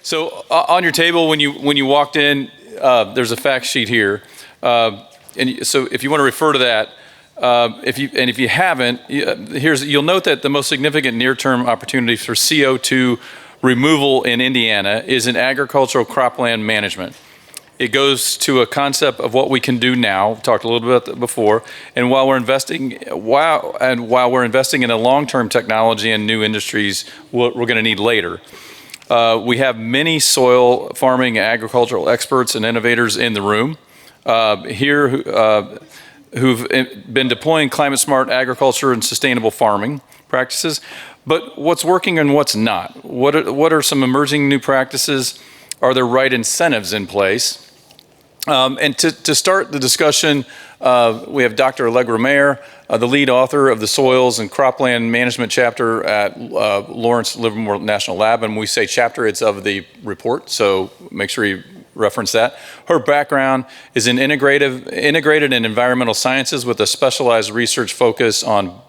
So on your table, when you walked in, there's a fact sheet here, and so if you want to refer to that, if you haven't, you'll note that the most significant near-term opportunity for CO2 removal in Indiana is in agricultural cropland management. It goes to a concept of what we can do now. We talked a little bit about that before, and while we're investing in a long-term technology and new industries, we're going to need later. We have many soil farming and agricultural experts and innovators in the room here who've been deploying climate-smart agriculture and sustainable farming practices. But what's working and what's not? What are some emerging new practices? Are there right incentives in place? And to start the discussion, we have Dr. Allegra Mayer, the lead author of the Soils and Cropland Management chapter at Lawrence Livermore National Lab. And when we say chapter, it's of the report, so make sure you reference that. Her background is in integrated and environmental sciences with a specialized research focus on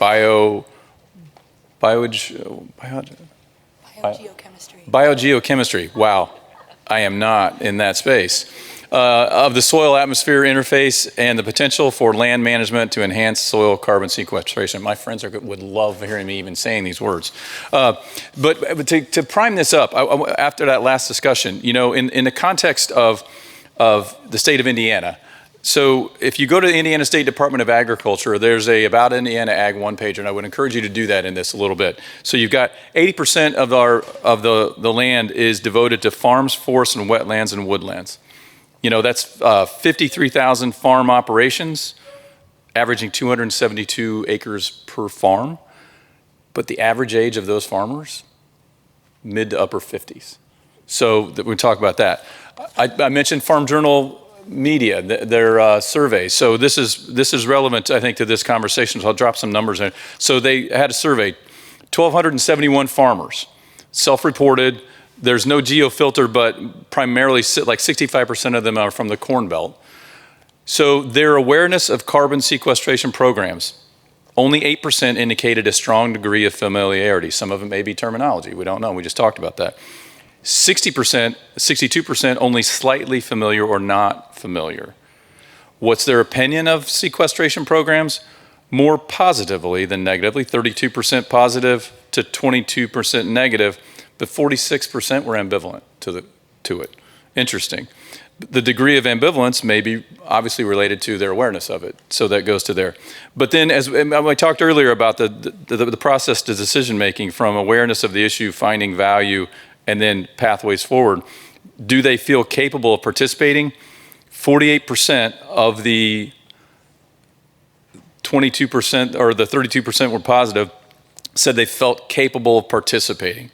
biogeochemistry. Wow, I am not in that space. Of the soil-atmosphere interface and the potential for land management to enhance soil carbon sequestration. My friends would love hearing me even saying these words. But to prime this up, after that last discussion, in the context of the state of Indiana, so if you go to the Indiana State Department of Agriculture, there's a About Indiana Ag one-pager, and I would encourage you to do that in this a little bit. So you've got 80% of the land is devoted to farms, forests, and wetlands and woodlands. That's 53,000 farm operations, averaging 272 acres per farm. But the average age of those farmers, mid to upper 50s. So we talk about that. I mentioned Farm Journal Media, their survey. So this is relevant, I think, to this conversation. So I'll drop some numbers in. So they had a survey, 1,271 farmers, self-reported. There's no geofilter, but primarily like 65% of them are from the Corn Belt. So their awareness of carbon sequestration programs, only 8% indicated a strong degree of familiarity. Some of it may be terminology. We don't know. We just talked about that. 62% only slightly familiar or not familiar. What's their opinion of sequestration programs? More positively than negatively, 32% positive to 22% negative. But 46% were ambivalent to it. Interesting. The degree of ambivalence may be obviously related to their awareness of it, so that goes to there. But then, as I talked earlier about the process to decision making, from awareness of the issue, finding value, and then pathways forward, do they feel capable of participating? 48% of the 22% or the 32% were positive said they felt capable of participating.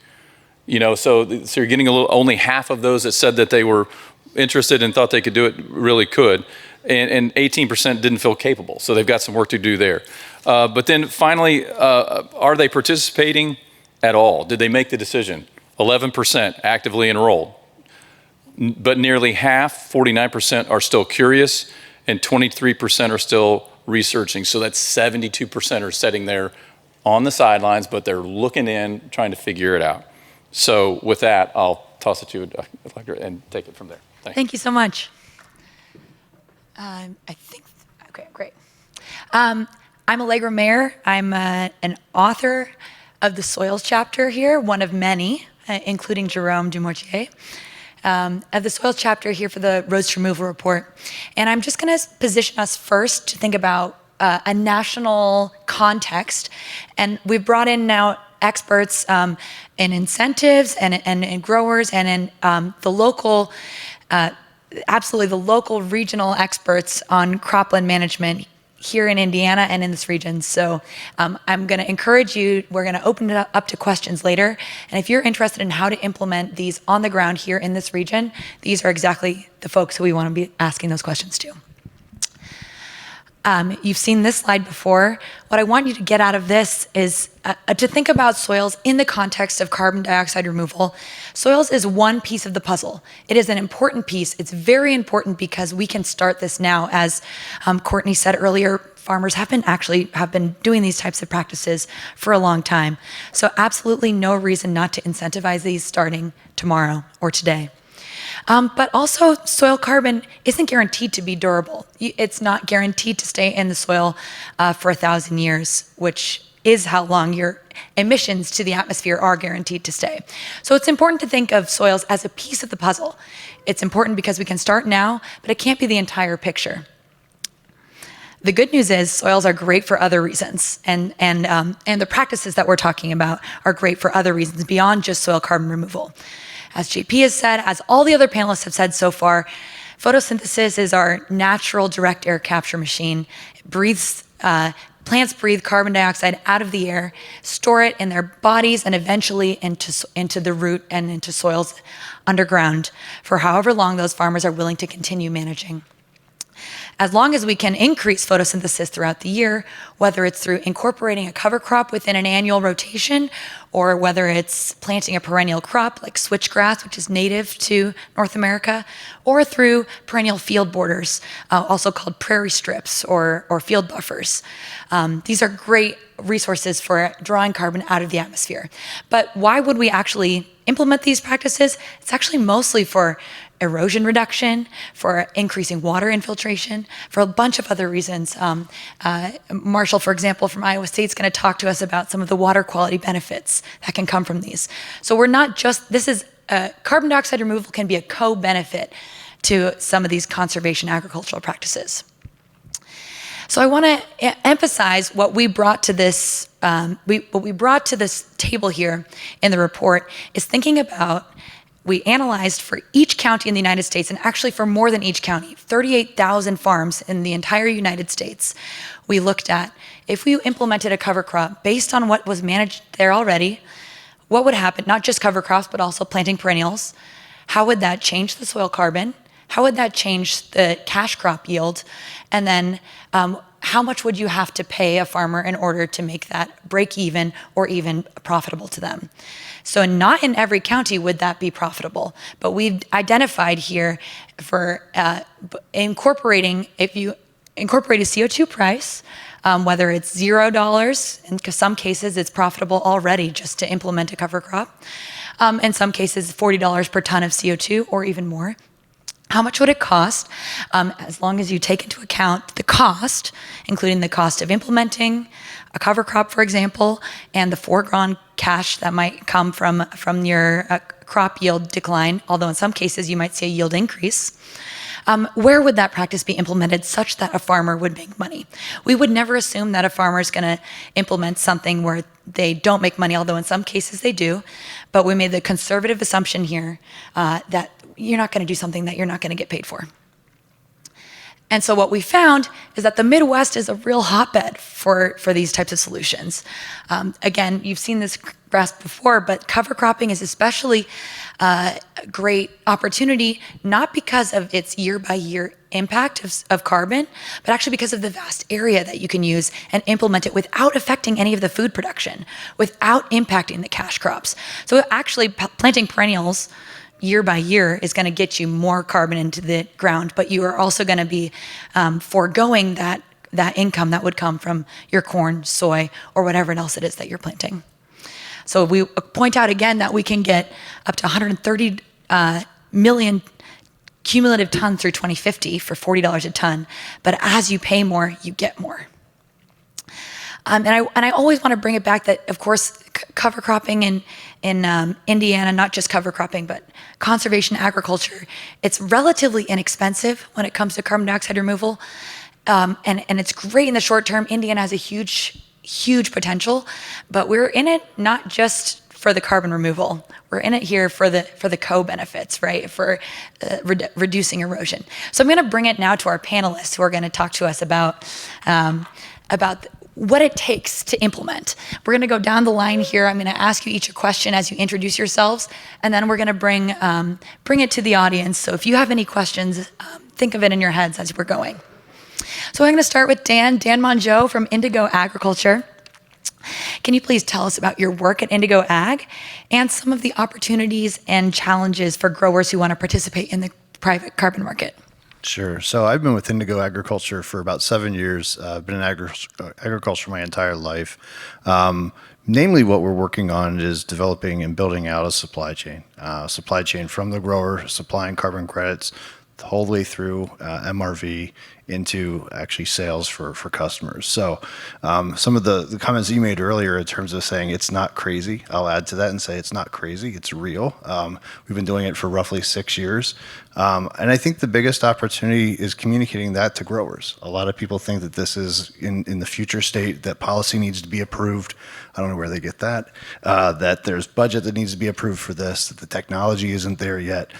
So you're getting only half of those that said that they were interested and thought they could do it really could, and 18% didn't feel capable. So they've got some work to do there. But then finally, are they participating at all? Did they make the decision? 11% actively enrolled, but nearly half, 49%, are still curious, and 23% are still researching. So that's 72% are sitting there on the sidelines, but they're looking in, trying to figure it out. So with that, I'll toss it to you, Allegra, and take it from there. Thanks. Thank you so much. Okay, great. I'm Allegra Mayer. I'm an author of the Soils chapter here, one of many, including Jerome Dumortier, of the Soils chapter here for the Roads Removal Report. And I'm just going to position us first to think about a national context. And we've brought in now experts in incentives and in growers and in the local, absolutely the local regional experts on cropland management here in Indiana and in this region. So I'm going to encourage you, we're going to open it up to questions later. And if you're interested in how to implement these on the ground here in this region, these are exactly the folks who we want to be asking those questions to. You've seen this slide before. What I want you to get out of this is to think about soils in the context of carbon dioxide removal. Soils is one piece of the puzzle. It is an important piece. It's very important because we can start this now. As Courtney said earlier, farmers have been doing these types of practices for a long time. So absolutely no reason not to incentivize these starting tomorrow or today. But also, soil carbon isn't guaranteed to be durable. It's not guaranteed to stay in the soil for 1,000 years, which is how long your emissions to the atmosphere are guaranteed to stay. So it's important to think of soils as a piece of the puzzle. It's important because we can start now, but it can't be the entire picture. The good news is soils are great for other reasons, and the practices that we're talking about are great for other reasons beyond just soil carbon removal. As JP has said, as all the other panelists have said so far, photosynthesis is our natural direct air capture machine. It breathes, plants breathe carbon dioxide out of the air, store it in their bodies, and eventually into the root and into soils underground for however long those farmers are willing to continue managing. As long as we can increase photosynthesis throughout the year, whether it's through incorporating a cover crop within an annual rotation, or whether it's planting a perennial crop like switchgrass, which is native to North America, or through perennial field borders, also called prairie strips or field buffers. These are great resources for drawing carbon out of the atmosphere. But why would we actually implement these practices? It's actually mostly for erosion reduction, for increasing water infiltration, for a bunch of other reasons. Marshall, for example, from Iowa State is going to talk to us about some of the water quality benefits that can come from these. So we're not just, carbon dioxide removal can be a co-benefit to some of these conservation agricultural practices. So I want to emphasize what we brought to this, what we brought to this table here in the report is thinking about, we analyzed for each county in the United States, and actually for more than each county, 38,000 farms in the entire United States. We looked at, if we implemented a cover crop based on what was managed there already, what would happen, not just cover crops, but also planting perennials? How would that change the soil carbon? How would that change the cash crop yield? And then how much would you have to pay a farmer in order to make that break even or even profitable to them? So not in every county would that be profitable, but we've identified here for incorporating, if you incorporate a CO2 price, whether it's $0, in some cases it's profitable already just to implement a cover crop. In some cases, $40 per ton of CO2 or even more. How much would it cost, as long as you take into account the cost, including the cost of implementing a cover crop, for example, and the foregone cash that might come from your crop yield decline, although in some cases you might see a yield increase. Where would that practice be implemented such that a farmer would make money? We would never assume that a farmer is going to implement something where they don't make money, although in some cases they do. But we made the conservative assumption here that you're not going to do something that you're not going to get paid for. And so what we found is that the Midwest is a real hotbed for these types of solutions. Again, you've seen this graph before, but cover cropping is especially a great opportunity, not because of its year-by-year impact of carbon, but actually because of the vast area that you can use and implement it without affecting any of the food production, without impacting the cash crops. So actually planting perennials year by year is going to get you more carbon into the ground, but you are also going to be foregoing that income that would come from your corn, soy, or whatever else it is that you're planting. So we point out again that we can get up to 130 million cumulative tons through 2050 for $40 a ton, but as you pay more, you get more. And I always want to bring it back that, of course, cover cropping in Indiana, not just cover cropping, but conservation agriculture, it's relatively inexpensive when it comes to carbon dioxide removal. And it's great in the short term. Indiana has a huge potential, but we're in it not just for the carbon removal. We're in it here for the co-benefits, right? For reducing erosion. So I'm going to bring it now to our panelists who are going to talk to us about what it takes to implement. We're going to go down the line here. I'm going to ask you each a question as you introduce yourselves, and then we're going to bring it to the audience. So if you have any questions, think of it in your heads as we're going. So I'm going to start with Dan Mongeau from Indigo Agriculture. Can you please tell us about your work at Indigo Ag and some of the opportunities and challenges for growers who want to participate in the private carbon market? Sure. So I've been with Indigo Agriculture for about 7 years. I've been in agriculture my entire life. Namely, what we're working on is developing and building out a supply chain from the grower supplying carbon credits the whole way through MRV into actually sales for customers. So some of the comments you made earlier in terms of saying it's not crazy, I'll add to that and say it's not crazy, it's real. We've been doing it for roughly 6 years. And I think the biggest opportunity is communicating that to growers. A lot of people think that this is in the future state, that policy needs to be approved. I don't know where they get that. That there's budget that needs to be approved for this, that the technology isn't there yet.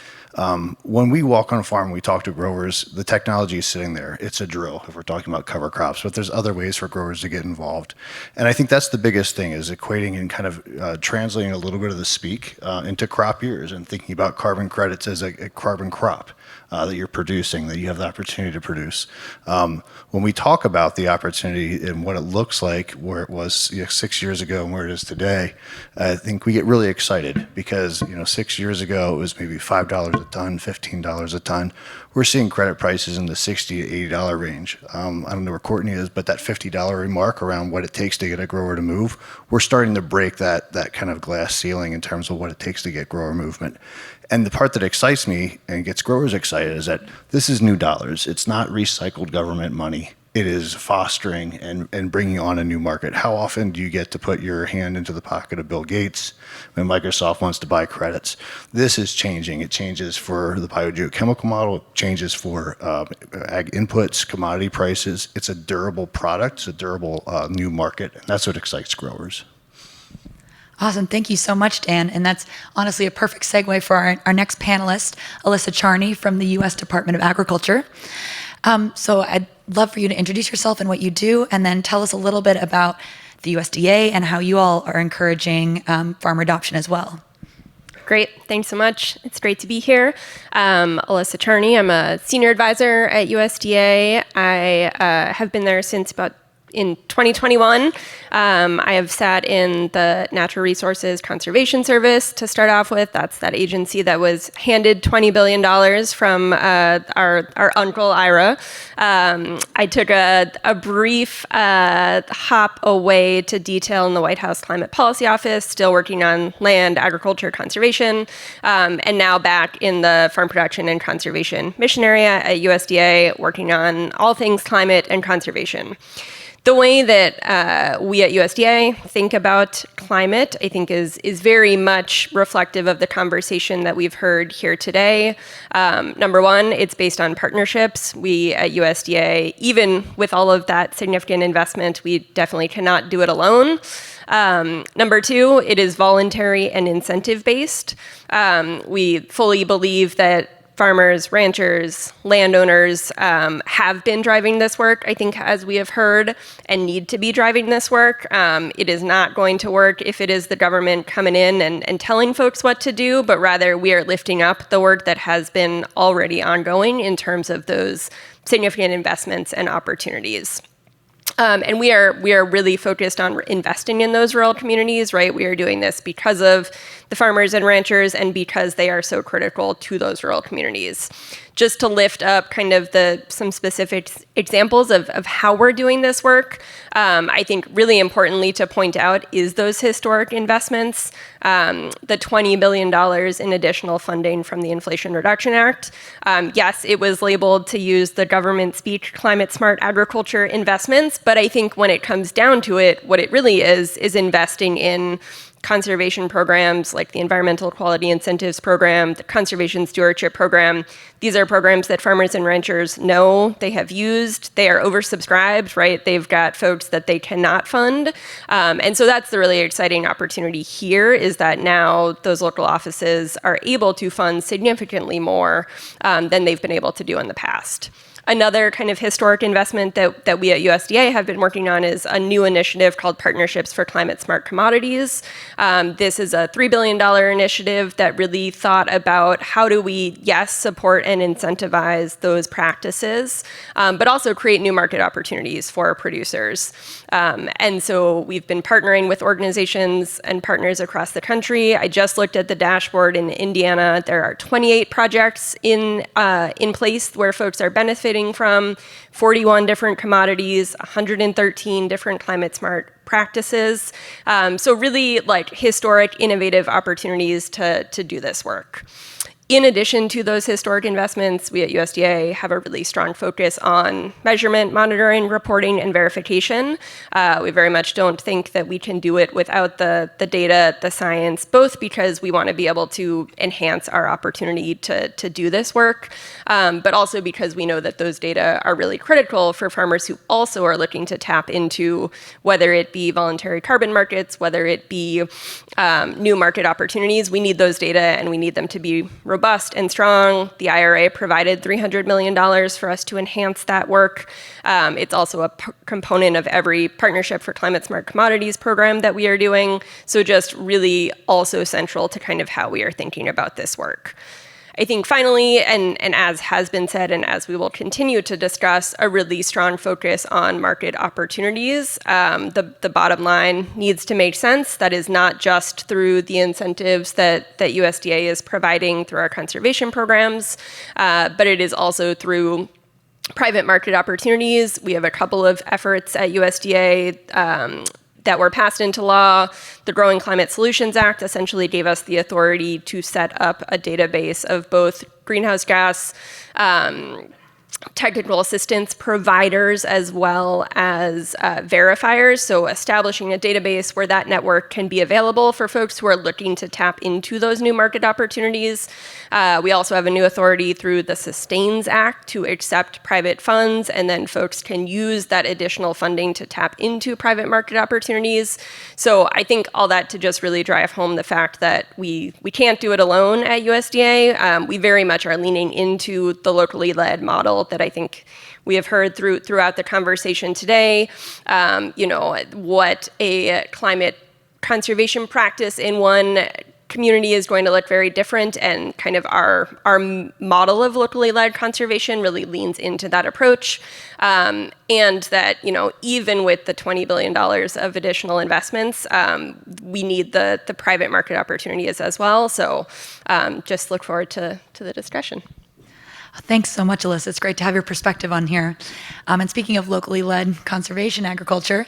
When we walk on a farm, we talk to growers, the technology is sitting there. It's a drill if we're talking about cover crops, but there's other ways for growers to get involved. And I think that's the biggest thing, is equating and kind of translating a little bit of the speak into crop years and thinking about carbon credits as a carbon crop that you're producing, that you have the opportunity to produce. When we talk about the opportunity and what it looks like, where it was 6 years ago and where it is today, I think we get really excited because 6 years ago it was maybe $5 a ton, $15 a ton. We're seeing credit prices in the $60 to $80 range. I don't know where Courtney is, but that $50 remark around what it takes to get a grower to move, we're starting to break that kind of glass ceiling in terms of what it takes to get grower movement. And the part that excites me and gets growers excited is that this is new dollars. It's not recycled government money. It is fostering and bringing on a new market. How often do you get to put your hand into the pocket of Bill Gates when Microsoft wants to buy credits? This is changing. It changes for the biogeochemical model. It changes for ag inputs, commodity prices. It's a durable product. It's a durable new market. And that's what excites growers. Awesome. Thank you so much, Dan. And that's honestly a perfect segue for our next panelist, Alyssa Charney from the U.S. Department of Agriculture. So I'd love for you to introduce yourself and what you do, and then tell us a little bit about the USDA and how you all are encouraging farmer adoption as well. Great. Thanks so much. It's great to be here. Alyssa Charney. I'm a senior advisor at USDA. I have been there since about in 2021. I have sat in the Natural Resources Conservation Service to start off with. That's that agency that was handed $20 billion from our uncle Ira. I took a brief hop away to detail in the White House Climate Policy Office, still working on land, agriculture, conservation, and now back in the Farm Production and Conservation Mission Area at USDA, working on all things climate and conservation. The way that we at USDA think about climate, I think, is very much reflective of the conversation that we've heard here today. Number one, it's based on partnerships. We at USDA, even with all of that significant investment, we definitely cannot do it alone. Number two, it is voluntary and incentive-based. We fully believe that farmers, ranchers, landowners have been driving this work, I think, as we have heard, and need to be driving this work. It is not going to work if it is the government coming in and telling folks what to do, but rather we are lifting up the work that has been already ongoing in terms of those significant investments and opportunities. And we are really focused on investing in those rural communities, right? We are doing this because of the farmers and ranchers and because they are so critical to those rural communities. Just to lift up kind of some specific examples of how we're doing this work, I think really importantly to point out is those historic investments, the $20 billion in additional funding from the Inflation Reduction Act. Yes, it was labeled to use the government speak climate smart agriculture investments, but I think when it comes down to it, what it really is investing in conservation programs like the Environmental Quality Incentives Program, the Conservation Stewardship Program. These are programs that farmers and ranchers know they have used. They are oversubscribed, right? They've got folks that they cannot fund. And so that's the really exciting opportunity here, is that now those local offices are able to fund significantly more than they've been able to do in the past. Another kind of historic investment that we at USDA have been working on is a new initiative called Partnerships for Climate Smart Commodities. This is a $3 billion initiative that really thought about how do we, yes, support and incentivize those practices, but also create new market opportunities for producers. And so we've been partnering with organizations and partners across the country. I just looked at the dashboard in Indiana. There are 28 projects in place where folks are benefiting from 41 different commodities, 113 different climate smart practices. So really like historic, innovative opportunities to do this work. In addition to those historic investments, we at USDA have a really strong focus on measurement, monitoring, reporting, and verification. We very much don't think that we can do it without the data, the science, both because we want to be able to enhance our opportunity to do this work, but also because we know that those data are really critical for farmers who also are looking to tap into whether it be voluntary carbon markets, whether it be new market opportunities. We need those data and we need them to be robust and strong. The IRA provided $300 million for us to enhance that work. It's also a component of every Partnership for Climate Smart Commodities program that we are doing. So just really also central to kind of how we are thinking about this work. I think finally, and as has been said, and as we will continue to discuss, a really strong focus on market opportunities. The bottom line needs to make sense. That is not just through the incentives that USDA is providing through our conservation programs, but it is also through private market opportunities. We have a couple of efforts at USDA that were passed into law. The Growing Climate Solutions Act essentially gave us the authority to set up a database of both greenhouse gas technical assistance providers as well as verifiers. So establishing a database where that network can be available for folks who are looking to tap into those new market opportunities. We also have a new authority through the Sustains Act to accept private funds, and then folks can use that additional funding to tap into private market opportunities. So I think all that to just really drive home the fact that we can't do it alone at USDA. We very much are leaning into the locally led model that I think we have heard throughout the conversation today. What a climate conservation practice in one community is going to look very different, and kind of our model of locally led conservation really leans into that approach. And that, even with the $20 billion of additional investments, we need the private market opportunities as well. So just look forward to the discussion. Thanks so much, Alyssa. It's great to have your perspective on here. And speaking of locally led conservation agriculture,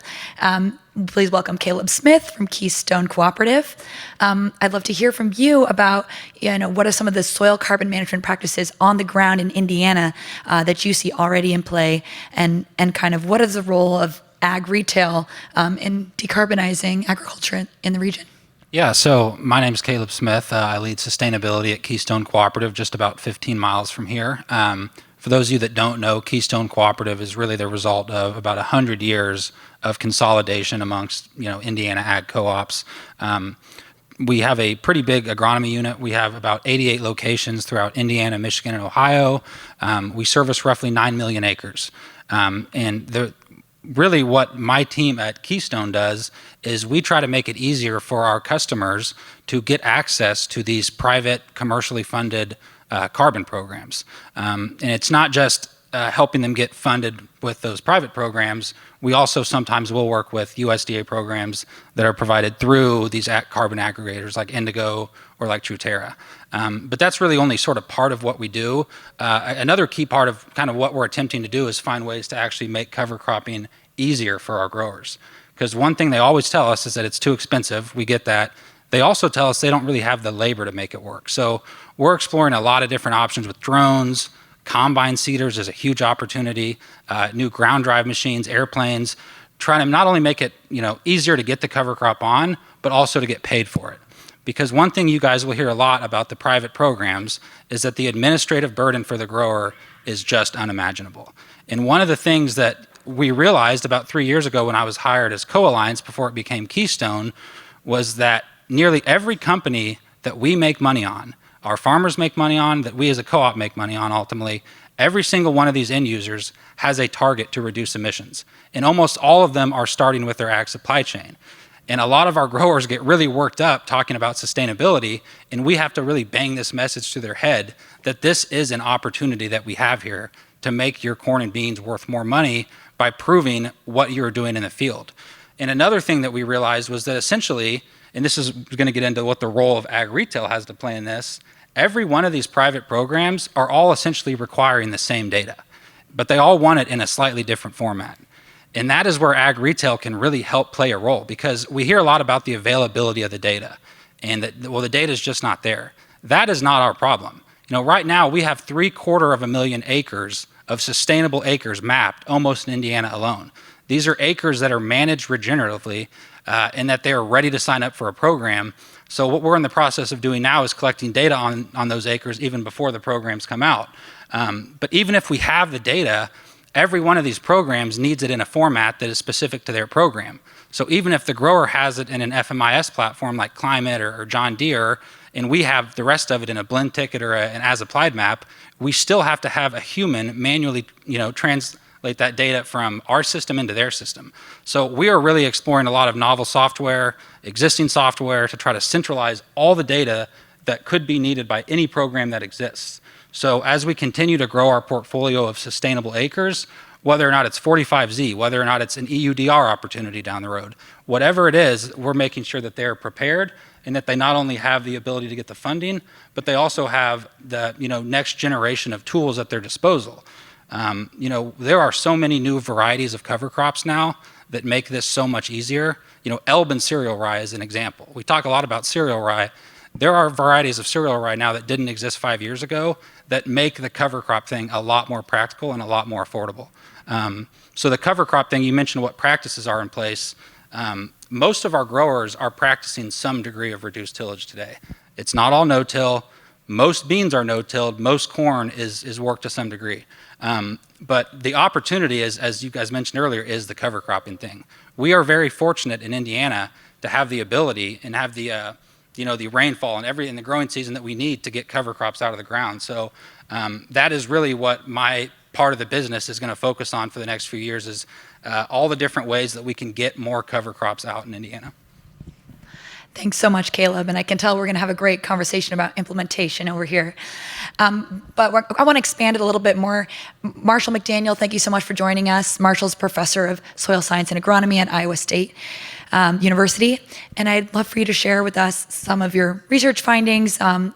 please welcome Caleb Smith from Keystone Cooperative. I'd love to hear from you about, what are some of the soil carbon management practices on the ground in Indiana that you see already in play, and kind of what is the role of ag retail in decarbonizing agriculture in the region? Yeah, so my name is Caleb Smith. I lead sustainability at Keystone Cooperative, just about 15 miles from here. For those of you that don't know, Keystone Cooperative is really the result of about 100 years of consolidation amongst, Indiana ag co-ops. We have a pretty big agronomy unit. We have about 88 locations throughout Indiana, Michigan, and Ohio. We service roughly 9 million acres. Really what my team at Keystone does is we try to make it easier for our customers to get access to these private, commercially funded carbon programs. And it's not just helping them get funded with those private programs. We also sometimes will work with USDA programs that are provided through these carbon aggregators like Indigo or like Truterra. But that's really only sort of part of what we do. Another key part of kind of what we're attempting to do is find ways to actually make cover cropping easier for our growers. Because one thing they always tell us is that it's too expensive. We get that. They also tell us they don't really have the labor to make it work. So we're exploring a lot of different options with drones. Combine seeders is a huge opportunity. New ground drive machines, airplanes, trying to not only make it easier to get the cover crop on, but also to get paid for it. Because one thing you guys will hear a lot about the private programs is that the administrative burden for the grower is just unimaginable. And one of the things that we realized about 3 years ago when I was hired as co-alliance before it became Keystone was that nearly every company that we make money on, our farmers make money on, that we as a co-op make money on ultimately, every single one of these end users has a target to reduce emissions. And almost all of them are starting with their ag supply chain. And a lot of our growers get really worked up talking about sustainability, and we have to really bang this message to their head that this is an opportunity that we have here to make your corn and beans worth more money by proving what you're doing in the field. And another thing that we realized was that essentially, and this is going to get into what the role of ag retail has to play in this, every one of these private programs are all essentially requiring the same data, but they all want it in a slightly different format. And that is where ag retail can really help play a role, because we hear a lot about the availability of the data and that, well, the data is just not there. That is not our problem. Right now we have 750,000 acres of sustainable acres mapped almost in Indiana alone. These are acres that are managed regeneratively and that they are ready to sign up for a program. So what we're in the process of doing now is collecting data on those acres even before the programs come out. But even if we have the data, every one of these programs needs it in a format that is specific to their program. So even if the grower has it in an FMIS platform like Climate or John Deere, and we have the rest of it in a blend ticket or an as-applied map, we still have to have a human manually, translate that data from our system into their system. So we are really exploring a lot of novel software, existing software, to try to centralize all the data that could be needed by any program that exists. So as we continue to grow our portfolio of sustainable acres, whether or not it's 45Z, whether or not it's an EUDR opportunity down the road, whatever it is, we're making sure that they're prepared and that they not only have the ability to get the funding, but they also have the next generation of tools at their disposal. There are so many new varieties of cover crops now that make this so much easier. Elbin cereal rye is an example. We talk a lot about cereal rye. There are varieties of cereal rye now that didn't exist 5 years ago that make the cover crop thing a lot more practical and a lot more affordable. So the cover crop thing, you mentioned what practices are in place. Most of our growers are practicing some degree of reduced tillage today. It's not all no-till. Most beans are no-tilled. Most corn is worked to some degree. But the opportunity is, as you guys mentioned earlier, is the cover cropping thing. We are very fortunate in Indiana to have the ability and have the the rainfall and the growing season that we need to get cover crops out of the ground. So that is really what my part of the business is going to focus on for the next few years, is all the different ways that we can get more cover crops out in Indiana. Thanks so much, Caleb. And I can tell we're going to have a great conversation about implementation over here. But I want to expand it a little bit more. Marshall McDaniel, thank you so much for joining us. Marshall's professor of soil science and agronomy at Iowa State University. And I'd love for you to share with us some of your research findings on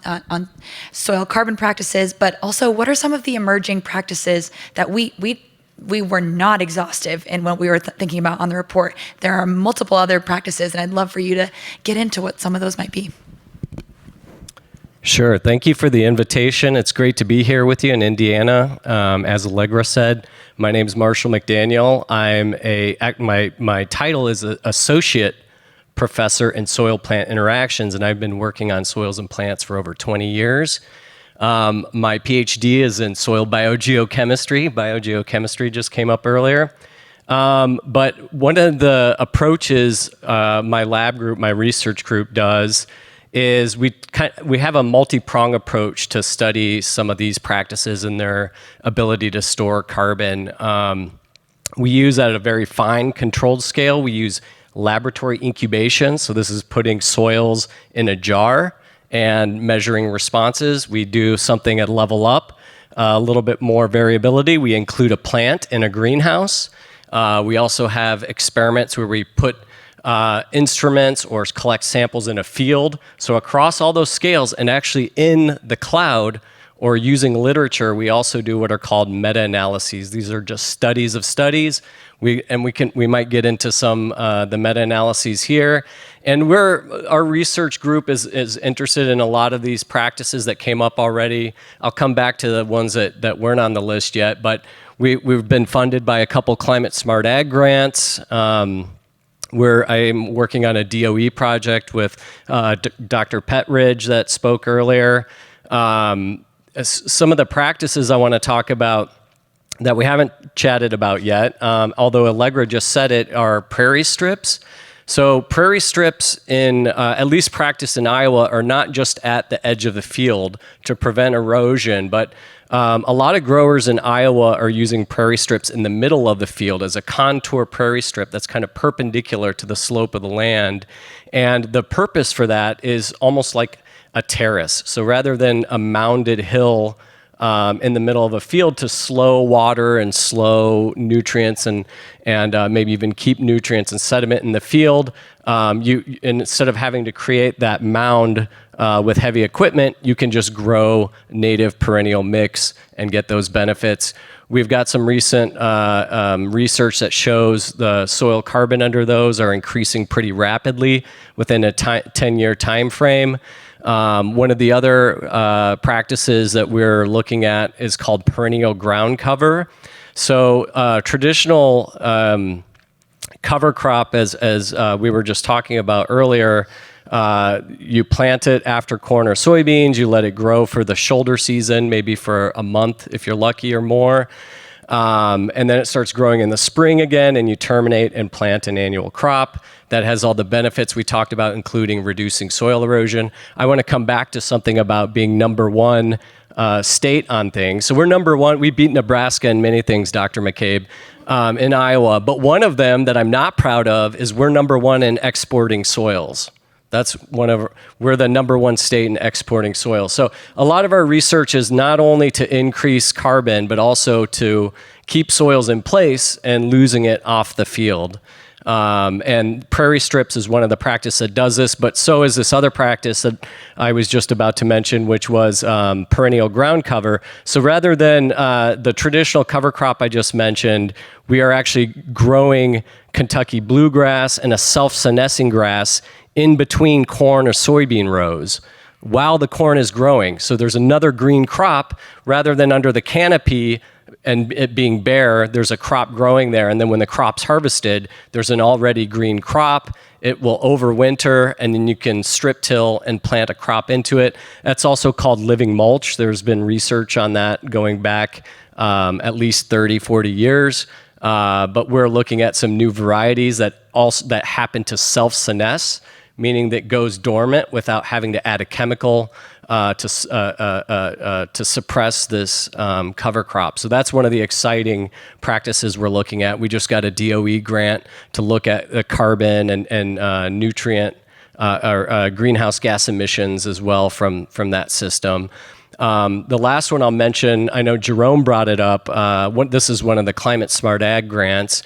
soil carbon practices, but also what are some of the emerging practices that we were not exhaustive in what we were thinking about on the report. There are multiple other practices, and I'd love for you to get into what some of those might be. Sure. Thank you for the invitation. It's great to be here with you in Indiana. As Allegra said, my name is Marshall McDaniel. My title is Associate Professor in Soil Plant Interactions, and I've been working on soils and plants for over 20 years. My PhD is in soil biogeochemistry. Biogeochemistry just came up earlier. But one of the approaches my lab group, my research group does is we have a multi-prong approach to study some of these practices and their ability to store carbon. We use at a very fine controlled scale. We use laboratory incubation. So this is putting soils in a jar and measuring responses. We do something at level up, a little bit more variability. We include a plant in a greenhouse. We also have experiments where we put instruments or collect samples in a field. So across all those scales, and actually in the cloud or using literature, we also do what are called meta-analyses. These are just studies of studies. We might get into some the meta-analyses here. And our research group is interested in a lot of these practices that came up already. I'll come back to the ones that weren't on the list yet, but we've been funded by a couple Climate Smart Ag grants. Where I'm working on a DOE project with Dr. Petridge that spoke earlier. Some of the practices I want to talk about that we haven't chatted about yet, although Allegra just said it, are prairie strips. So prairie strips in at least practice in Iowa are not just at the edge of the field to prevent erosion, but a lot of growers in Iowa are using prairie strips in the middle of the field as a contour prairie strip that's kind of perpendicular to the slope of the land. And the purpose for that is almost like a terrace. So rather than a mounded hill in the middle of a field to slow water and slow nutrients and maybe even keep nutrients and sediment in the field, instead of having to create that mound with heavy equipment, you can just grow native perennial mix and get those benefits. We've got some recent research that shows the soil carbon under those are increasing pretty rapidly within a 10-year time frame. One of the other practices that we're looking at is called perennial ground cover. So traditional cover crop, as we were just talking about earlier, you plant it after corn or soybeans, you let it grow for the shoulder season, maybe for a month if you're lucky or more. And then it starts growing in the spring again, and you terminate and plant an annual crop that has all the benefits we talked about, including reducing soil erosion. I want to come back to something about being number one state on things. So we're number one. We beat Nebraska in many things, Dr. McCabe, in Iowa. But one of them that I'm not proud of is we're number one in exporting soils. We're the number one state in exporting soil. So a lot of our research is not only to increase carbon, but also to keep soils in place and losing it off the field. And prairie strips is one of the practices that does this, but so is this other practice that I was just about to mention, which was perennial ground cover. So rather than the traditional cover crop I just mentioned, we are actually growing Kentucky bluegrass and a self-senescing grass in between corn or soybean rows while the corn is growing. So there's another green crop rather than under the canopy and it being bare, there's a crop growing there. And then when the crop's harvested, there's an already green crop. It will overwinter, and then you can strip till and plant a crop into it. That's also called living mulch. There's been research on that going back at least 30, 40 years. But we're looking at some new varieties that happen to self-senesce, meaning that goes dormant without having to add a chemical to suppress this cover crop. So that's one of the exciting practices we're looking at. We just got a DOE grant to look at the carbon and nutrient or greenhouse gas emissions as well from that system. The last one I'll mention, I know Jerome brought it up. This is one of the Climate Smart Ag grants.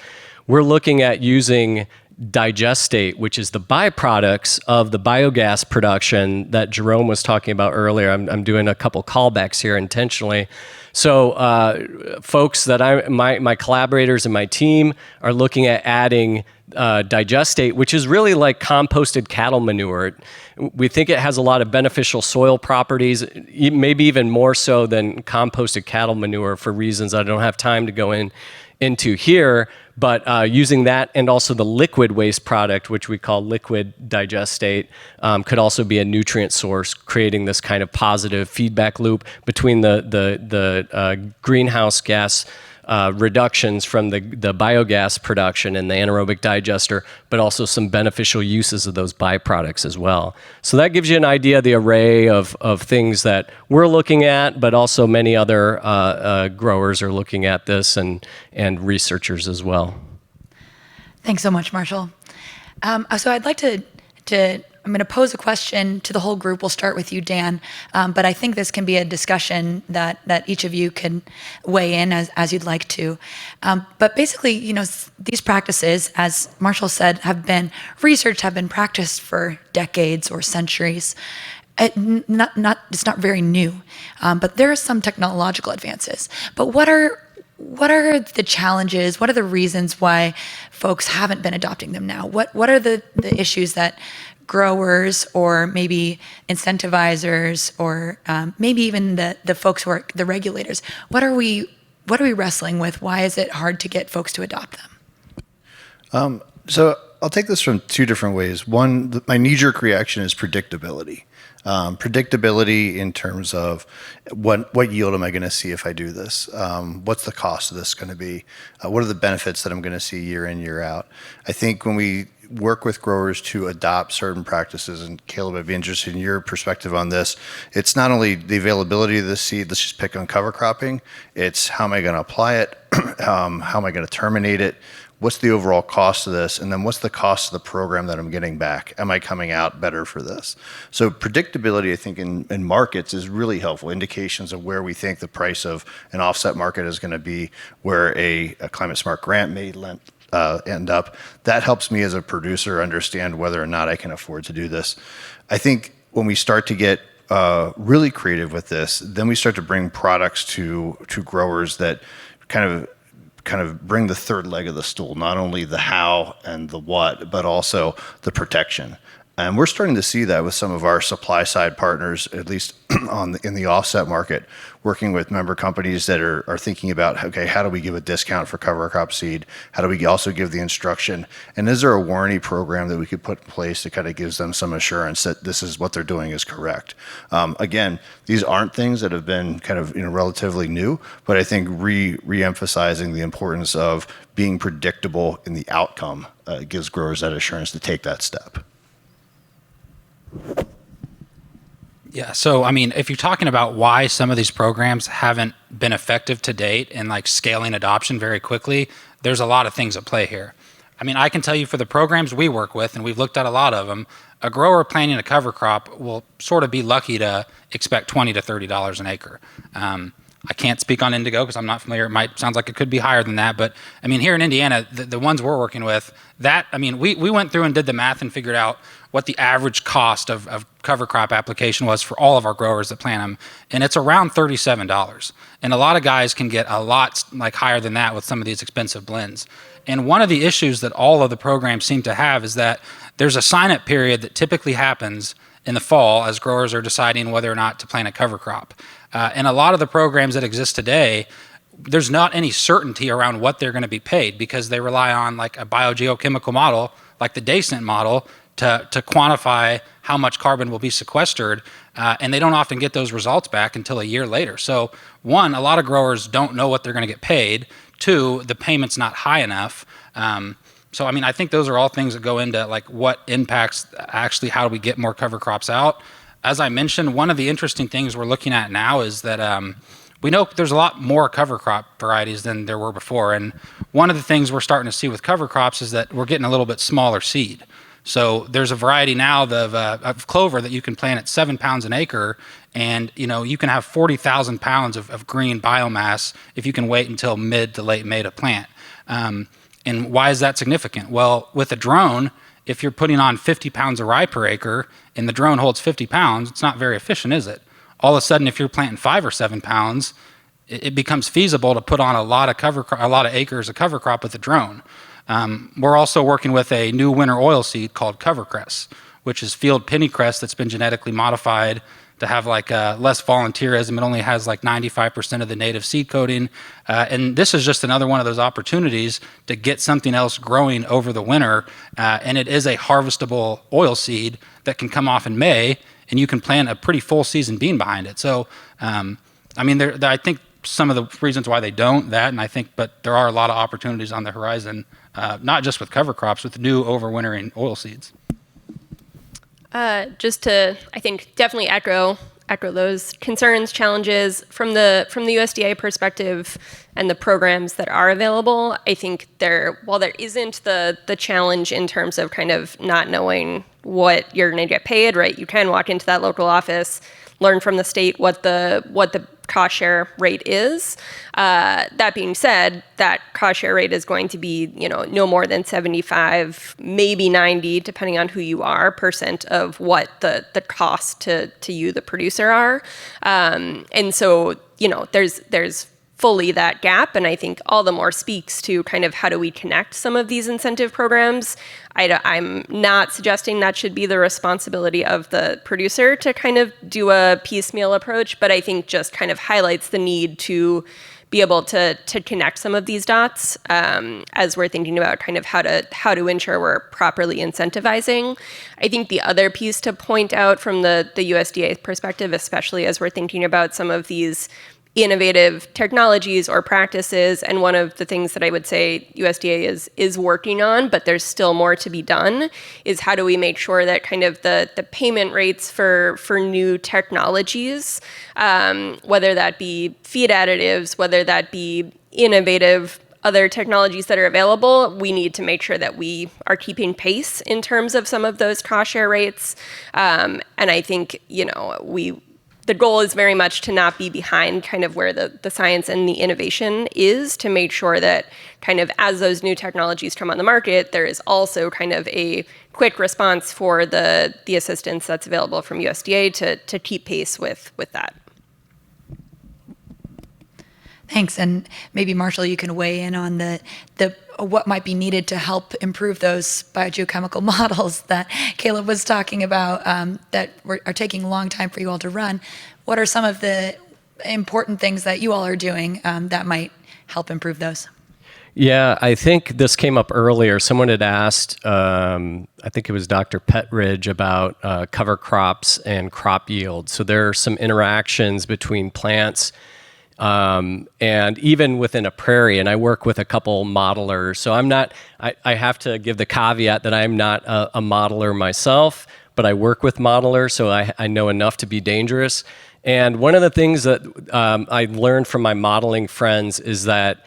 We're looking at using digestate, which is the byproducts of the biogas production that Jerome was talking about earlier. I'm doing a couple callbacks here intentionally. So folks that my collaborators and my team are looking at adding digestate, which is really like composted cattle manure. We think it has a lot of beneficial soil properties, maybe even more so than composted cattle manure for reasons I don't have time to go into here. But using that and also the liquid waste product, which we call liquid digestate, could also be a nutrient source, creating this kind of positive feedback loop between the greenhouse gas reductions from the biogas production and the anaerobic digester, but also some beneficial uses of those byproducts as well. So that gives you an idea of the array of things that we're looking at, but also many other growers are looking at this and researchers as well. Thanks so much, Marshall. So I'd like to I'm going to pose a question to the whole group. We'll start with you, Dan, but I think this can be a discussion that each of you can weigh in as you'd like to. But basically, these practices, as Marshall said, have been practiced for decades or centuries. It's not very new, but there are some technological advances. But what are the challenges? What are the reasons why folks haven't been adopting them now? What are the issues that growers or maybe incentivizers or maybe even the folks who are the regulators? What are we wrestling with? Why is it hard to get folks to adopt them? So I'll take this from two different ways. One, my knee-jerk reaction is predictability. Predictability in terms of what yield am I going to see if I do this? What's the cost of this going to be? What are the benefits that I'm going to see year in, year out? I think when we work with growers to adopt certain practices. And Caleb, I'd be interested in your perspective on this. It's not only the availability of the seed, let's just pick on cover cropping, it's how am I going to apply it, how am I going to terminate it, what's the overall cost of this, and then what's the cost of the program that I'm getting back? Am I coming out better for this? So predictability, I think, in markets is really helpful. Indications of where we think the price of an offset market is going to be, where a climate smart grant may end up. That helps me as a producer understand whether or not I can afford to do this. I think when we start to get really creative with this, then we start to bring products to growers that kind of bring the third leg of the stool, not only the how and the what, but also the protection. And we're starting to see that with some of our supply side partners, at least in the offset market, working with member companies that are thinking about, okay, how do we give a discount for cover crop seed? How do we also give the instruction? And is there a warranty program that we could put in place that kind of gives them some assurance that this is what they're doing is correct? Again, these aren't things that have been kind of relatively new, but I think re-emphasizing the importance of being predictable in the outcome gives growers that assurance to take that step. Yeah, so I mean, if you're talking about why some of these programs haven't been effective to date in like scaling adoption very quickly, there's a lot of things at play here. I mean, I can tell you for the programs we work with, and we've looked at a lot of them, a grower planting a cover crop will sort of be lucky to expect $20 to $30 an acre. I can't speak on indigo because I'm not familiar. Sounds like it could be higher than that. But I mean, here in Indiana, the ones we're working with, we went through and did the math and figured out what the average cost of cover crop application was for all of our growers that plant them. And it's around $37. And a lot of guys can get a lot like higher than that with some of these expensive blends. And one of the issues that all of the programs seem to have is that there's a sign-up period that typically happens in the fall as growers are deciding whether or not to plant a cover crop. And a lot of the programs that exist today, there's not any certainty around what they're going to be paid because they rely on like a biogeochemical model, like the DayCent model, to quantify how much carbon will be sequestered, and they don't often get those results back until a year later. So one, a lot of growers don't know what they're going to get paid. Two, the payment's not high enough. So I mean, I think those are all things that go into like what impacts actually how do we get more cover crops out. As I mentioned, one of the interesting things we're looking at now is that we know there's a lot more cover crop varieties than there were before. And one of the things we're starting to see with cover crops is that we're getting a little bit smaller seed. So there's a variety now of clover that you can plant at 7 pounds an acre, and you can have 40,000 pounds of green biomass if you can wait until mid to late May to plant. And why is that significant? Well, with a drone, if you're putting on 50 pounds of rye per acre and the drone holds 50 pounds, it's not very efficient, is it? All of a sudden, if you're planting 5 or 7 pounds, it becomes feasible to put on a lot of acres of cover crop with a drone. We're also working with a new winter oil seed called CoverCress, which is field pennycress that's been genetically modified to have like less volunteerism. It only has like 95% of the native seed coating. And this is just another one of those opportunities to get something else growing over the winter. And it is a harvestable oil seed that can come off in May, and you can plant a pretty full season bean behind it. So, I mean, I think some of the reasons why they don't, but there are a lot of opportunities on the horizon, not just with cover crops, with new overwintering oil seeds. Just to, I think, definitely echo those concerns, challenges from the USDA perspective and the programs that are available. I think while there isn't the challenge in terms of kind of not knowing what you're going to get paid, right? You can walk into that local office, learn from the state what the cost share rate is. That being said, that cost share rate is going to be, no more than 75, maybe 90, depending on who you are, % of what the cost to you, the producer, are. And so, there's fully that gap. And I think all the more speaks to kind of how do we connect some of these incentive programs. I'm not suggesting that should be the responsibility of the producer to kind of do a piecemeal approach, but I think just kind of highlights the need to be able to connect some of these dots as we're thinking about kind of how to ensure we're properly incentivizing. I think the other piece to point out from the USDA perspective, especially as we're thinking about some of these innovative technologies or practices. And one of the things that I would say USDA is working on, but there's still more to be done, is how do we make sure that kind of the payment rates for new technologies, whether that be feed additives, whether that be innovative other technologies that are available, we need to make sure that we are keeping pace in terms of some of those cost share rates. And I think, the goal is very much to not be behind kind of where the science and the innovation is, to make sure that kind of as those new technologies come on the market, there is also kind of a quick response for the assistance that's available from USDA to keep pace with that. Thanks. And maybe Marshall, you can weigh in on the what might be needed to help improve those biogeochemical models that Caleb was talking about that are taking a long time for you all to run. What are some of the important things that you all are doing that might help improve those? Yeah, I think this came up earlier. Someone had asked, I think it was Dr. Petridge, about cover crops and crop yield. So there are some interactions between plants and even within a prairie, and I work with a couple modelers. So I have to give the caveat that I'm not a modeler myself, but I work with modelers, so I know enough to be dangerous. And one of the things that I learned from my modeling friends is that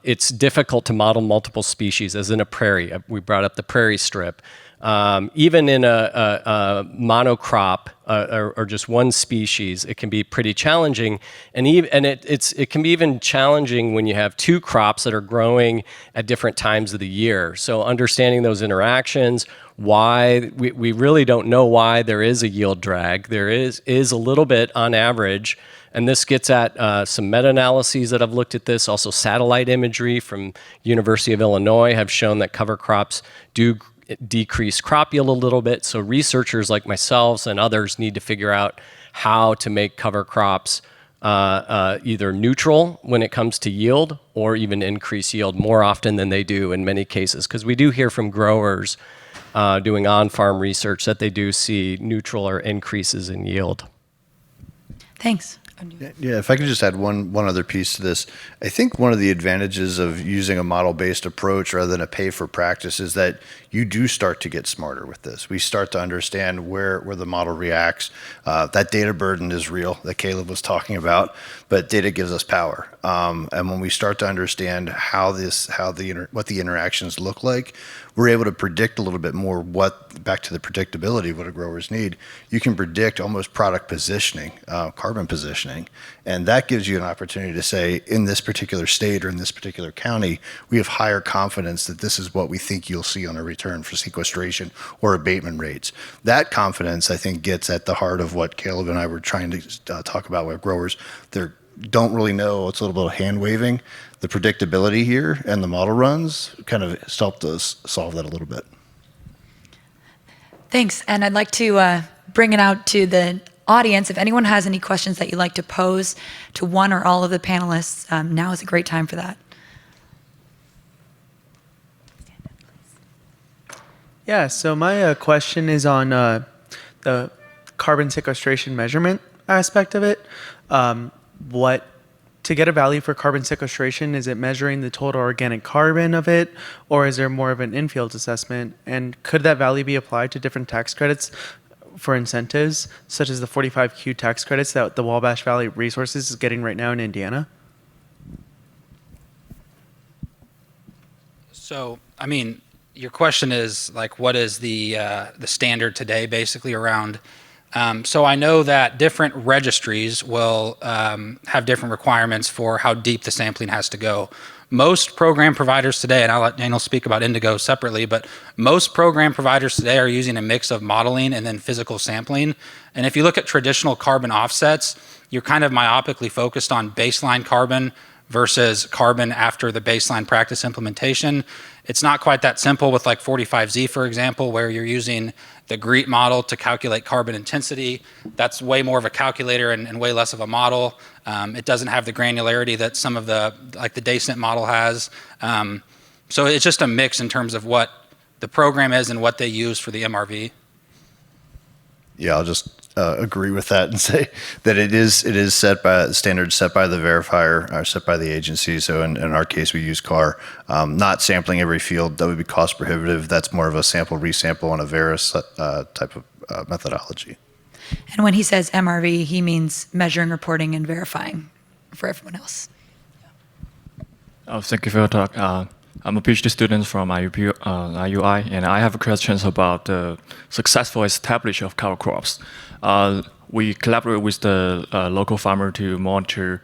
it's difficult to model multiple species, as in a prairie. We brought up the prairie strip. Even in a monocrop or just one species, it can be pretty challenging, and it can be even challenging when you have two crops that are growing at different times of the year. So understanding those interactions, why we really don't know why there is a yield drag. There is a little bit on average, and this gets at some meta-analyses that have looked at this. Also, satellite imagery from University of Illinois have shown that cover crops do decrease crop yield a little bit. So researchers like myself and others need to figure out how to make cover crops either neutral when it comes to yield or even increase yield more often than they do in many cases. Because we do hear from growers doing on-farm research that they do see neutral or increases in yield. Thanks. Yeah, if I could just add one other piece to this. I think one of the advantages of using a model-based approach rather than a pay-for-practice is that you do start to get smarter with this. We start to understand where the model reacts. That data burden is real that Caleb was talking about, but data gives us power. And when we start to understand what the interactions look like, we're able to predict a little bit more back to the predictability of what a growers need. You can predict almost product positioning, carbon positioning, and that gives you an opportunity to say, in this particular state or in this particular county, we have higher confidence that this is what we think you'll see on a return for sequestration or abatement rates. That confidence, I think, gets at the heart of what Caleb and I were trying to talk about with growers. They don't really know. It's a little bit of hand waving. The predictability here and the model runs kind of helped us solve that a little bit. Thanks. And I'd like to bring it out to the audience. If anyone has any questions that you'd like to pose to one or all of the panelists, now is a great time for that. Yeah, so my question is on the carbon sequestration measurement aspect of it. To get a value for carbon sequestration, is it measuring the total organic carbon of it, or is there more of an in-field assessment? And could that value be applied to different tax credits for incentives, such as the 45Q tax credits that the Wabash Valley Resources is getting right now in Indiana? So, I mean, your question is like, what is the standard today, basically around? So I know that different registries will have different requirements for how deep the sampling has to go. Most program providers today, and I'll let Daniel speak about Indigo separately, but most program providers today are using a mix of modeling and then physical sampling. And if you look at traditional carbon offsets, you're kind of myopically focused on baseline carbon versus carbon after the baseline practice implementation. It's not quite that simple with like 45Z, for example, where you're using the GREET model to calculate carbon intensity. That's way more of a calculator and way less of a model. It doesn't have the granularity that some of the DACENT model has. So it's just a mix in terms of what the program is and what they use for the MRV. Yeah, I'll just agree with that and say that it is set by standards set by the verifier or set by the agency. So in our case, we use CAR, not sampling every field. That would be cost prohibitive. That's more of a sample resample on a VERIS type of methodology. And when he says MRV, he means measuring, reporting, and verifying for everyone else. Thank you for your talk. I'm a PhD student from IUI, and I have questions about the successful establishment of cover crops. We collaborate with the local farmer to monitor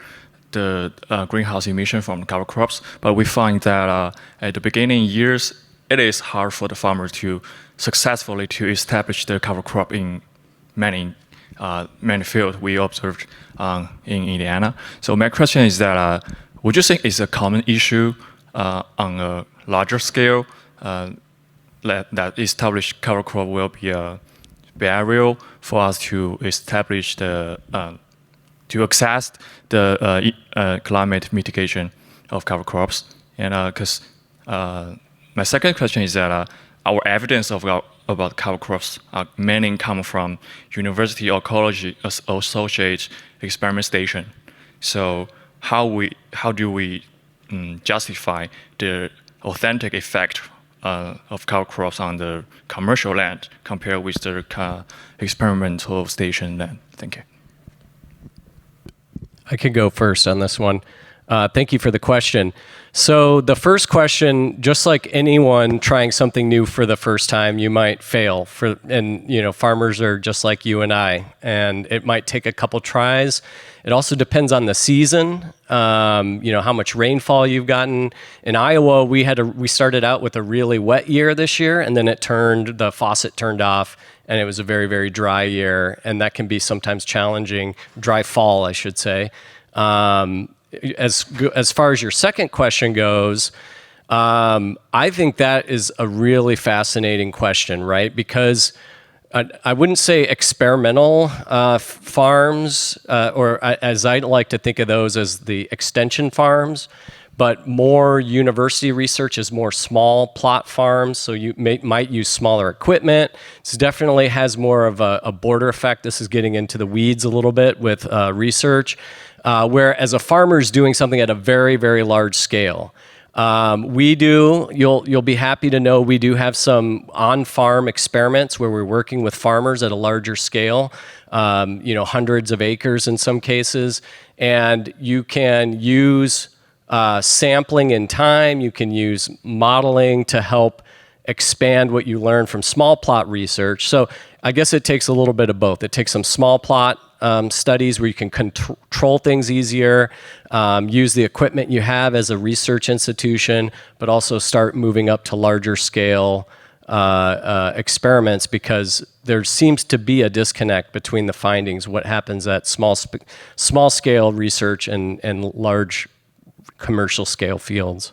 the greenhouse emission from cover crops, but we find that at the beginning years, it is hard for the farmer to successfully to establish the cover crop in many fields we observed in Indiana. So my question is that would you think it's a common issue on a larger scale that established cover crop will be a barrier for us to establish to access the climate mitigation of cover crops? And because my second question is that our evidence about cover crops mainly come from University Ecology Associate Experiment Station. So how do we justify the authentic effect of cover crops on the commercial land compared with the experimental station land? Thank you. I can go first on this one. Thank you for the question. So the first question, just like anyone trying something new for the first time, you might fail. And farmers are just like you and I, and it might take a couple tries. It also depends on the season, how much rainfall you've gotten. In Iowa, we started out with a really wet year this year, and then the faucet turned off, and it was a very, very dry year, and that can be sometimes challenging. Dry fall, I should say. As far as your second question goes, I think that is a really fascinating question, right? Because I wouldn't say experimental farms, or as I like to think of those as the extension farms, but more university research is more small plot farms, so you might use smaller equipment. This definitely has more of a border effect. This is getting into the weeds a little bit with research, whereas a farmer is doing something at a very, very large scale. You'll be happy to know we do have some on-farm experiments where we're working with farmers at a larger scale, hundreds of acres in some cases, and you can use sampling in time, you can use modeling to help expand what you learn from small plot research. So I guess it takes a little bit of both. It takes some small plot studies where you can control things easier, use the equipment you have as a research institution, but also start moving up to larger scale experiments, because there seems to be a disconnect between the findings, what happens at small scale research and large commercial scale fields.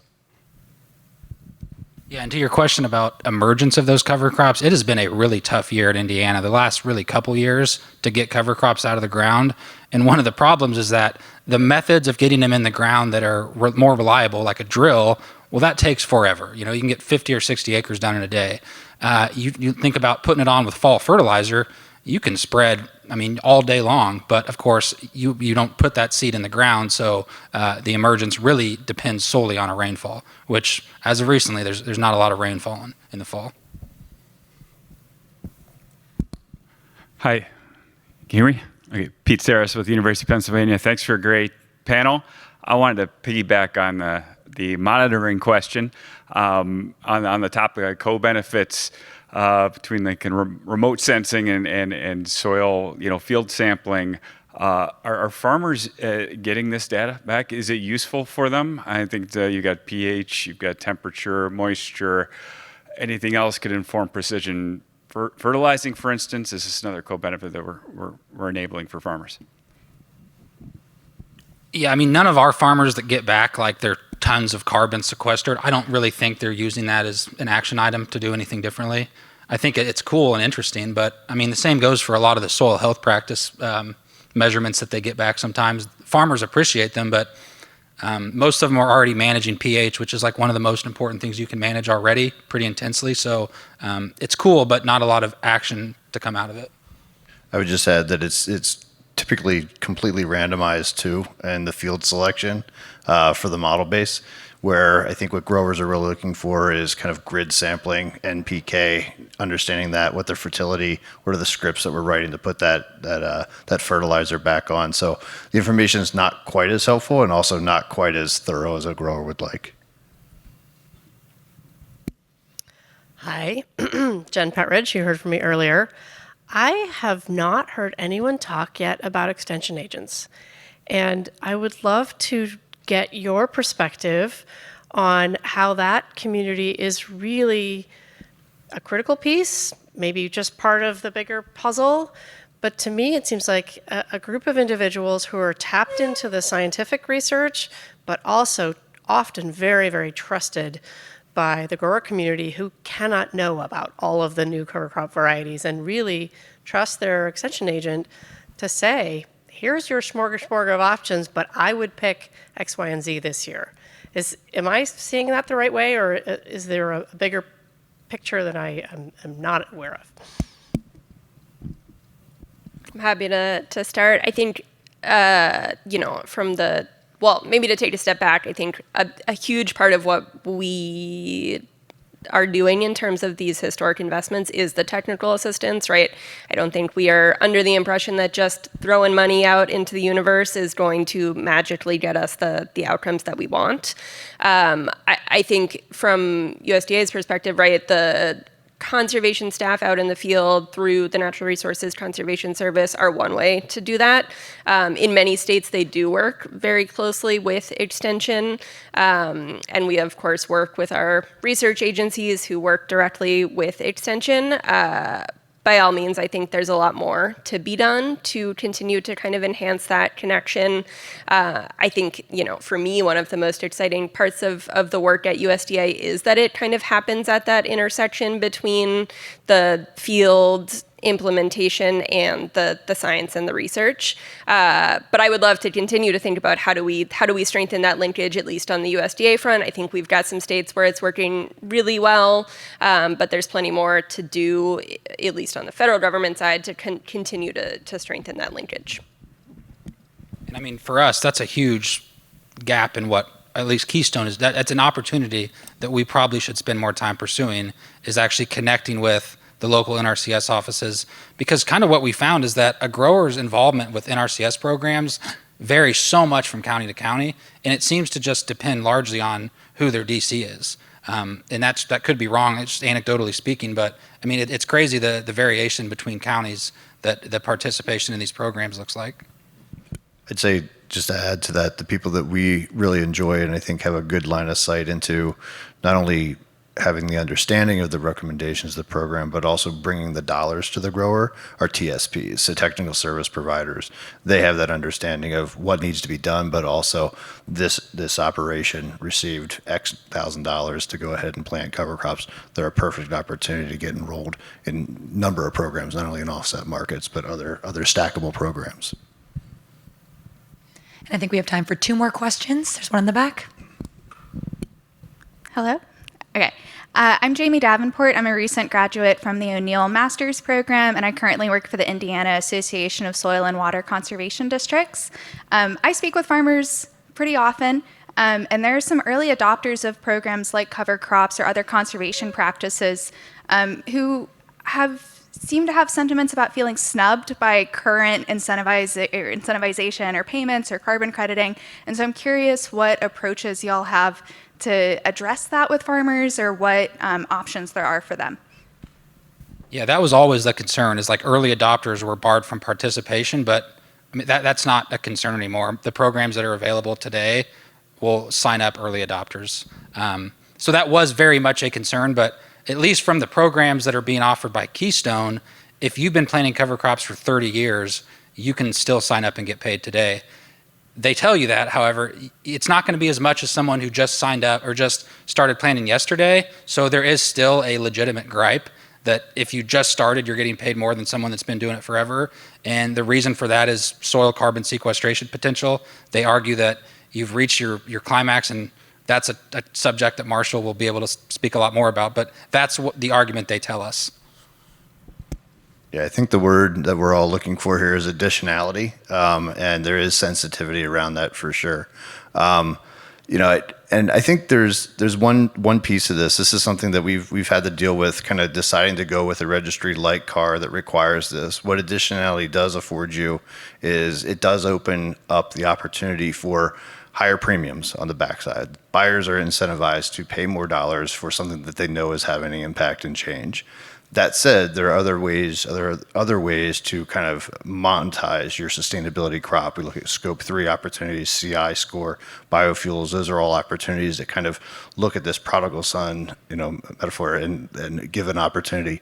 Yeah, and to your question about emergence of those cover crops, it has been a really tough year at Indiana, the last really couple years, to get cover crops out of the ground. And one of the problems is that the methods of getting them in the ground that are more reliable, like a drill, well, that takes forever. You can get 50 or 60 acres done in a day. You think about putting it on with fall fertilizer, you can spread, all day long, but of course you don't put that seed in the ground, so the emergence really depends solely on a rainfall, which as of recently there's not a lot of rainfall in the fall. Hi, can you hear me? Okay, Pete Saris with the University of Pennsylvania. Thanks for a great panel. I wanted to piggyback on the monitoring question on the topic of co-benefits between remote sensing and soil, field sampling. Are farmers getting this data back? Is it useful for them? I think you got pH, you've got temperature, moisture. Anything else could inform precision fertilizing, for instance. Is this another co-benefit that we're enabling for farmers? Yeah, none of our farmers that get back their tons of carbon sequestered, I don't really think they're using that as an action item to do anything differently. I think it's cool and interesting, but the same goes for a lot of the soil health practice measurements that they get back sometimes. Farmers appreciate them, but most of them are already managing pH, which is one of the most important things you can manage already pretty intensely. So it's cool, but not a lot of action to come out of it. I would just add that it's typically completely randomized too in the field selection for the model base, where I think what growers are really looking for is kind of grid sampling, NPK, understanding that, what their fertility, what are the scripts that we're writing to put that fertilizer back on. So the information is not quite as helpful and also not quite as thorough as a grower would like. Hi, Jen Petridge, you heard from me earlier. I have not heard anyone talk yet about extension agents. And I would love to get your perspective on how that community is really a critical piece, maybe just part of the bigger puzzle. But to me, it seems like a group of individuals who are tapped into the scientific research, but also often very, very trusted by the grower community who cannot know about all of the new cover crop varieties and really trust their extension agent to say, here's your smorgasbord of options, but I would pick X, Y, and Z this year. Am I seeing that the right way, or is there a bigger picture that I am not aware of? I'm happy to start. I think, maybe to take a step back, I think a huge part of what we are doing in terms of these historic investments is the technical assistance, right? I don't think we are under the impression that just throwing money out into the universe is going to magically get us the outcomes that we want. I think from USDA's perspective, right, the conservation staff out in the field through the Natural Resources Conservation Service are one way to do that. In many states, they do work very closely with Extension. And we, of course, work with our research agencies who work directly with Extension. By all means, I think there's a lot more to be done to continue to kind of enhance that connection. I think, for me, one of the most exciting parts of the work at USDA is that it kind of happens at that intersection between the field implementation and the science and the research. But I would love to continue to think about how do we strengthen that linkage, at least on the USDA front. I think we've got some states where it's working really well, but there's plenty more to do, at least on the federal government side, to continue to strengthen that linkage. And I mean, for us, that's a huge gap in what at least Keystone is. That's an opportunity that we probably should spend more time pursuing, is actually connecting with the local NRCS offices, because kind of what we found is that a grower's involvement with NRCS programs varies so much from county to county, and it seems to just depend largely on who their DC is. And that could be wrong, it's just anecdotally speaking, but I mean, it's crazy the variation between counties that the participation in these programs looks like. I'd say, just to add to that, the people that we really enjoy and I think have a good line of sight into not only having the understanding of the recommendations of the program, but also bringing the dollars to the grower are TSPs, so technical service providers. They have that understanding of what needs to be done, but also this operation received X $1,000 to go ahead and plant cover crops. They're a perfect opportunity to get enrolled in a number of programs, not only in offset markets, but other stackable programs. And I think we have time for 2 more questions. There's one in the back. Hello? Okay. I'm Jamie Davenport. I'm a recent graduate from the O'Neill Master's Program, and I currently work for the Indiana Association of Soil and Water Conservation Districts. I speak with farmers pretty often, and there are some early adopters of programs like cover crops or other conservation practices who seem to have sentiments about feeling snubbed by current incentivization or payments or carbon crediting. And so I'm curious what approaches y'all have to address that with farmers, or what options there are for them. Yeah, that was always the concern, is like early adopters were barred from participation, but I mean, that's not a concern anymore. The programs that are available today will sign up early adopters. So that was very much a concern, but at least from the programs that are being offered by Keystone, if you've been planting cover crops for 30 years, you can still sign up and get paid today. They tell you that, however, it's not going to be as much as someone who just signed up or just started planting yesterday. So there is still a legitimate gripe that if you just started, you're getting paid more than someone that's been doing it forever. And the reason for that is soil carbon sequestration potential. They argue that you've reached your climax, and that's a subject that Marshall will be able to speak a lot more about, but that's what the argument they tell us. Yeah, I think the word that we're all looking for here is additionality, and there is sensitivity around that for sure. And I think there's one piece of this. This is something that we've had to deal with, kind of deciding to go with a registry-like car that requires this. What additionality does afford you is it does open up the opportunity for higher premiums on the backside. Buyers are incentivized to pay more dollars for something that they know is having an impact and change. That said, there are other ways to kind of monetize your sustainability crop. We look at scope 3 opportunities, CI score, biofuels. Those are all opportunities that kind of look at this prodigal son, metaphor and give an opportunity.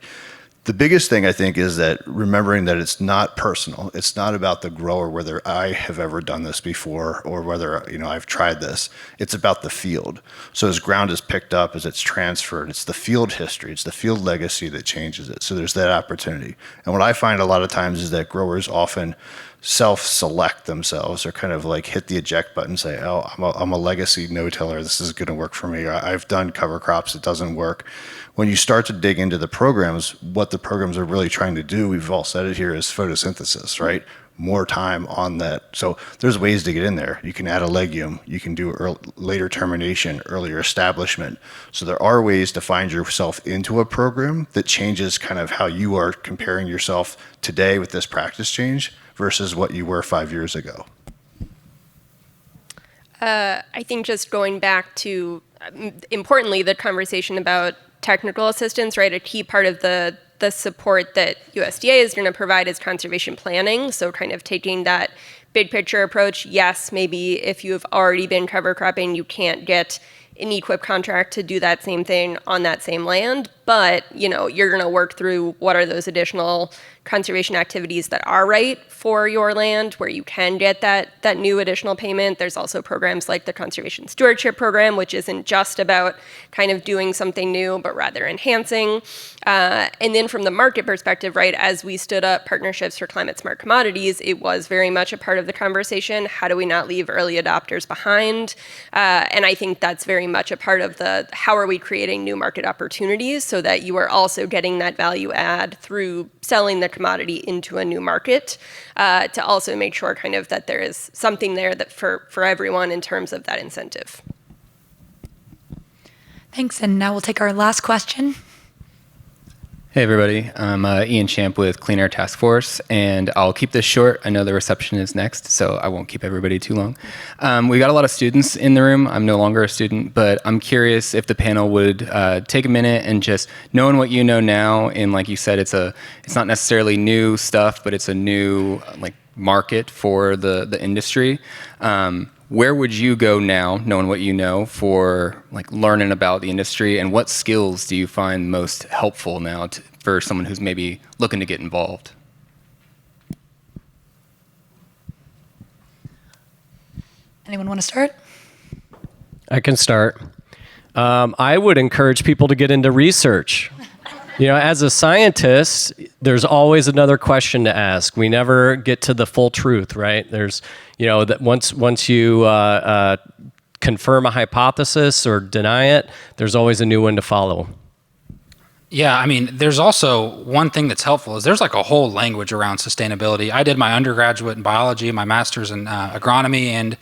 The biggest thing I think is that remembering that it's not personal. It's not about the grower, whether I have ever done this before or whether I've tried this. It's about the field. So as ground is picked up, as it's transferred, it's the field history, it's the field legacy that changes it. So there's that opportunity. And what I find a lot of times is that growers often self-select themselves or kind of like hit the eject button and say, oh, I'm a legacy no-tiller. This is going to work for me. I've done cover crops. It doesn't work. When you start to dig into the programs, what the programs are really trying to do, we've all said it here, is photosynthesis, right? More time on that. So there's ways to get in there. You can add a legume. You can do later termination, earlier establishment. So there are ways to find yourself into a program that changes kind of how you are comparing yourself today with this practice change versus what you were 5 years ago. I think just going back to, importantly, the conversation about technical assistance, right? A key part of the support that USDA is going to provide is conservation planning. So kind of taking that big picture approach. Yes, maybe if you've already been cover cropping, you can't get an equip contract to do that same thing on that same land, but you're going to work through what are those additional conservation activities that are right for your land where you can get that new additional payment. There's also programs like the Conservation Stewardship Program, which isn't just about kind of doing something new, but rather enhancing. And then from the market perspective, right, as we stood up partnerships for climate smart commodities, it was very much a part of the conversation. How do we not leave early adopters behind? And I think that's very much a part of the how are we creating new market opportunities so that you are also getting that value add through selling the commodity into a new market, to also make sure kind of that there is something there that for everyone in terms of that incentive. Thanks, and now we'll take our last question. Hey everybody, I'm Ian Champ with Clean Air Task Force, and I'll keep this short. I know the reception is next, so I won't keep everybody too long. We got a lot of students in the room. I'm no longer a student, but I'm curious if the panel would take a minute and just knowing what you know now, and like you said, it's not necessarily new stuff, but it's a new market for the industry. Where would you go now, knowing what you know, for learning about the industry, and what skills do you find most helpful now for someone who's maybe looking to get involved? Anyone want to start? I can start. I would encourage people to get into research. As a scientist, there's always another question to ask. We never get to the full truth, right? There's, that once you confirm a hypothesis or deny it, there's always a new one to follow. Yeah, I mean, there's also one thing that's helpful is there's a whole language around sustainability. I did my undergraduate in biology, my master's in agronomy, and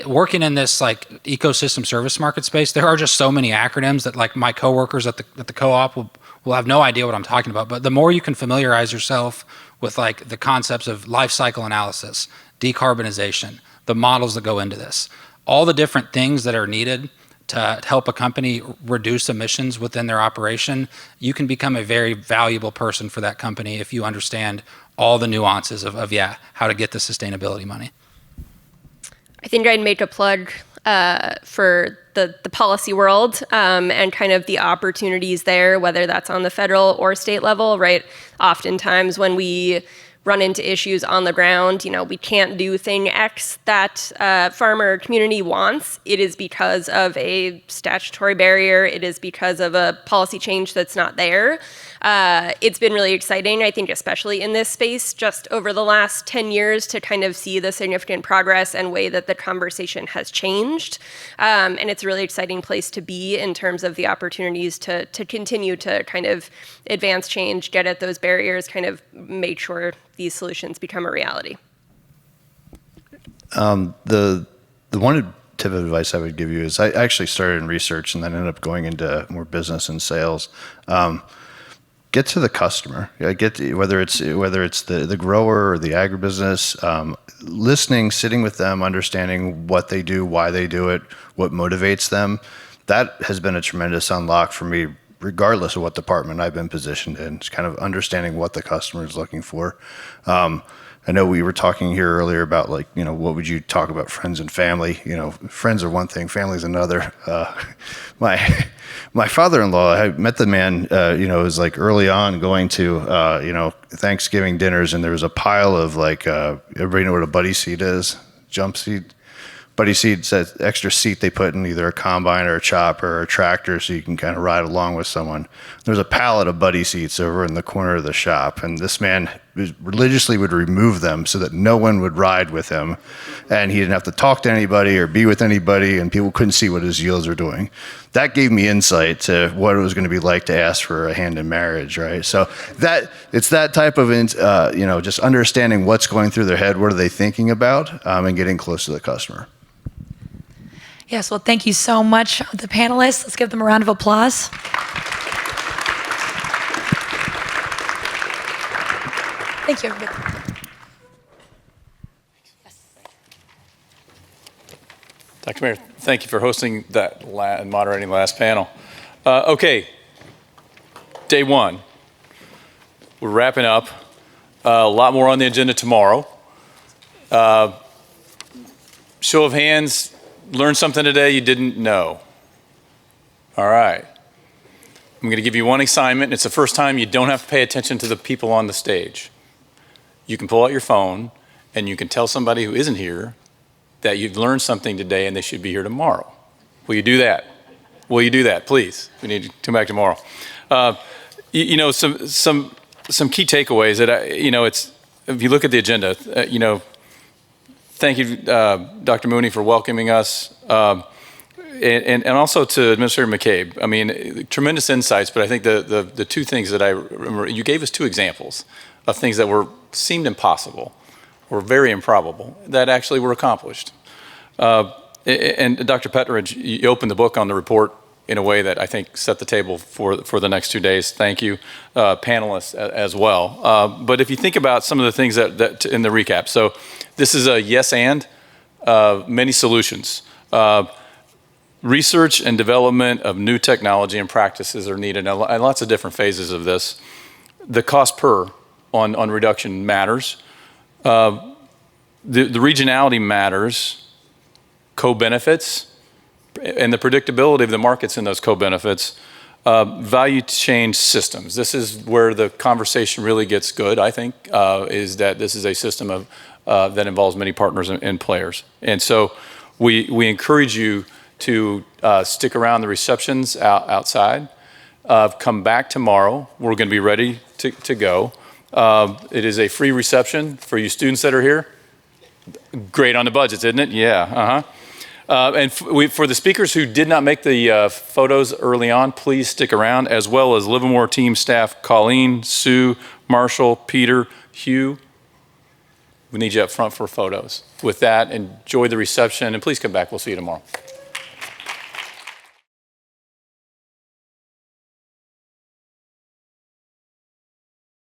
working in this ecosystem service market space, there are just so many acronyms that my coworkers at the co-op will have no idea what I'm talking about. But the more you can familiarize yourself with the concepts of life cycle analysis, decarbonization, the models that go into this, all the different things that are needed to help a company reduce emissions within their operation, you can become a very valuable person for that company if you understand all the nuances of how to get the sustainability money. I think I'd make a plug for the policy world and kind of the opportunities there, whether that's on the federal or state level, right? Oftentimes when we run into issues on the ground, we can't do thing X that farmer community wants, it is because of a statutory barrier, it is because of a policy change that's not there. It's been really exciting, I think, especially in this space, just over the last 10 years to kind of see the significant progress and way that the conversation has changed. And it's a really exciting place to be in terms of the opportunities to continue to kind of advance change, get at those barriers, kind of make sure these solutions become a reality. The one tip of advice I would give you is I actually started in research and then ended up going into more business and sales. Get to the customer. Whether it's the grower or the agribusiness, listening, sitting with them, understanding what they do, why they do it, what motivates them. That has been a tremendous unlock for me, regardless of what department I've been positioned in. It's kind of understanding what the customer is looking for. I know we were talking here earlier about what would you talk about friends and family? Friends are one thing, family's another. My father-in-law, I met the man, it was like early on going to, Thanksgiving dinners, and there was a pile of everybody know what a buddy seat is? Jump seat? Buddy seat says extra seat they put in either a combine or a chopper or a tractor so you can kind of ride along with someone. There's a pallet of buddy seats over in the corner of the shop, and this man religiously would remove them so that no one would ride with him, and he didn't have to talk to anybody or be with anybody, and people couldn't see what his yields were doing. That gave me insight to what it was going to be like to ask for a hand in marriage, right? So it's that type of just understanding what's going through their head, what are they thinking about, and getting close to the customer. Yes, well, thank you so much, the panelists. Let's give them a round of applause. Thank you, everybody. Dr. Mayer, thank you for hosting that and moderating the last panel. Okay, day one. We're wrapping up. A lot more on the agenda tomorrow. Show of hands. Learned something today you didn't know. All right. I'm going to give you one assignment. It's the first time you don't have to pay attention to the people on the stage. You can pull out your phone and you can tell somebody who isn't here that you've learned something today and they should be here tomorrow. Will you do that? Will you do that, please? We need to come back tomorrow. Some key takeaways that it's if you look at the agenda, thank you, Dr. Mooney, for welcoming us, and also to Administrator McCabe. I mean, tremendous insights, but I think the two things that I remember, you gave us two examples of things that seemed impossible or very improbable that actually were accomplished. And Dr. Petridge, you opened the book on the report in a way that I think set the table for the next 2 days. Thank you, panelists as well. But if you think about some of the things that in the recap, so this is a yes and many solutions. Research and development of new technology and practices are needed, and lots of different phases of this. The cost per on reduction matters. The regionality matters. Co-benefits and the predictability of the markets in those co-benefits. Value chain systems. This is where the conversation really gets good, I think, is that this is a system of that involves many partners and players. And so we encourage you to stick around the receptions outside. Come back tomorrow. We're going to be ready to go. It is a free reception for you students that are here. Great on the budgets, isn't it? Yeah. And for the speakers who did not make the photos early on, please stick around, as well as Livermore team staff, Colleen, Sue, Marshall, Peter, Hugh. We need you up front for photos. With that, enjoy the reception, and please come back. We'll see you tomorrow.